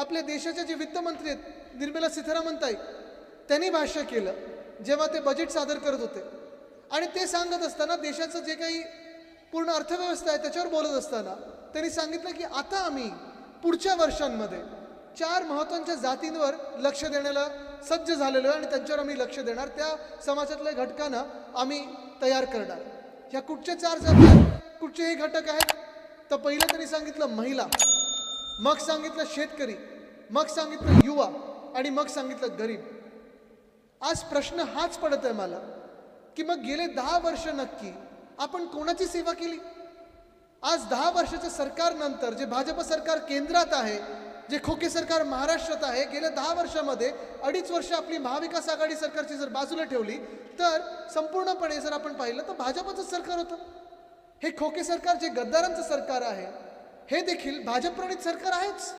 आपल्या देशाच्या जे वित्तमंत्री आहेत निर्मला सीतारामन ताई, त्यांनी भाष्य केलं जेव्हा ते बजेट सादर करत होते, आणि ते सांगत असताना देशाचं जे काही पूर्ण अर्थव्यवस्था आहे त्याच्यावर बोलत असताना त्यांनी सांगितलं की आता आम्ही पुढच्या वर्षांमध्ये 4 महत्त्वाच्या जातींवर लक्ष देण्याला सज्ज झालेलो आहे आणि त्यांच्यावर आम्ही लक्ष देणार, त्या समाजातल्या घटकांना आम्ही तयार करणार. ह्या कुठच्या 4 जाती आहेत, कुठचे हे घटक आहेत? तर पहिलं त्यांनी सांगितलं महिला, मग सांगितलं शेतकरी, मग सांगितलं युवा आणि मग सांगितलं गरीब. आज प्रश्न हाच पडत आहे मला की मग गेले 10 वर्ष नक्की आपण कोणाची सेवा केली? आज 10 वर्षाच्या सरकारनंतर जे भाजप सरकार केंद्रात आहे, जे खोके सरकार महाराष्ट्रात आहे, गेल्या 10 वर्षामध्ये 2.5 वर्ष आपली महाविकास आघाडी सरकारची जर बाजूला ठेवली तर संपूर्णपणे जर आपण पाहिलं तर भाजपचं सरकार होतं. हे खोके सरकार जे गद्दारांचं सरकार आहे, हे देखील भाजप प्रणित सरकार आहेच.